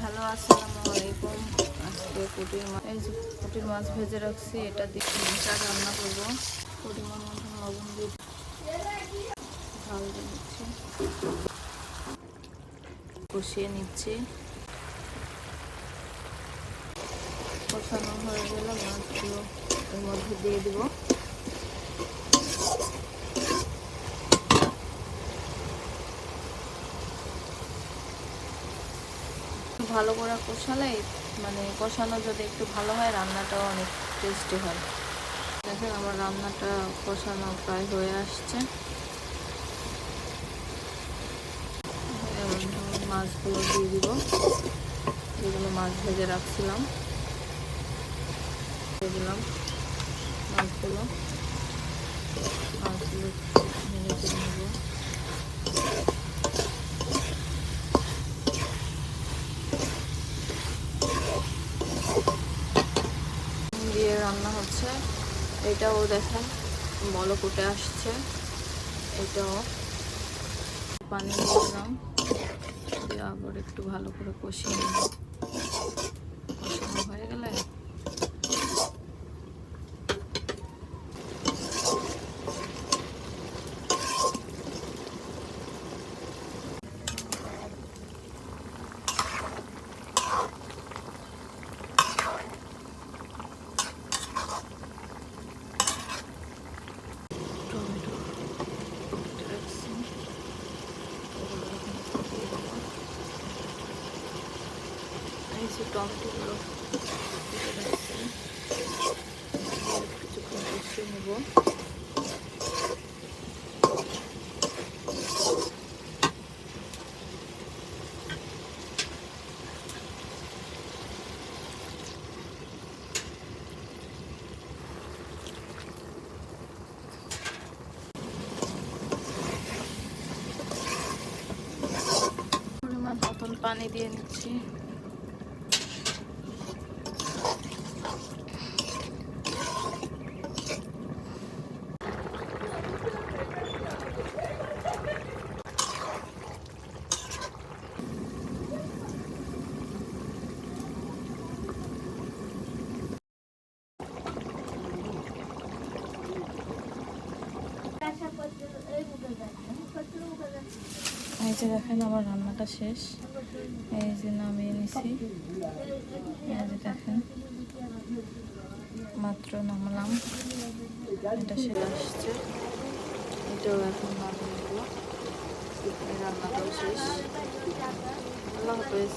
Hello, আসসালামু আলাইকুম। আজকে পুঁটির মাছ ভেজে রাখছি, এটা দিয়ে মাছটা রান্না করবো। পরিমাণ মতো লবণ দিয়ে ঝাল দিয়ে নিচ্ছি, কষিয়ে নিচ্ছি। কষানো হয়ে গেলে মাছগুলো এর মধ্যে দিয়ে দিব। ভালো করে কষালে কষানো যদি একটু ভালো হয় রান্নাটাও অনেক টেস্টি হয়। দেখেন আমার রান্নাটা কষানো প্রায় হয়ে আসছে। মাছগুলো দিয়ে দিব, যেগুলো মাছ ভেজে রাখছিলাম দিয়ে দিলাম। মাছগুলো ভেজে তুলে নেব। দিয়ে রান্না হচ্ছে। এটাও দেখেন বলক উঠে আসছে। এটাও পানি দিয়ে দিলাম, দিয়ে আবার একটু ভালো করে কষিয়ে নেব। কষানো হয়ে গেলে টমেটোগুলো কিছুক্ষণ কষিয়ে নেব। পরিমাণ মতন পানি দিয়ে নিচ্ছি। এই যে দেখেন আমার রান্নাটা শেষ। এই যে নামিয়ে নিছি। এই যে দেখেন মাত্র নামলাম, এটা শেষ আসছে। এটাও এখন নামিয়ে নেব। রান্নাটাও শেষ। আল্লাহ হাফেজ।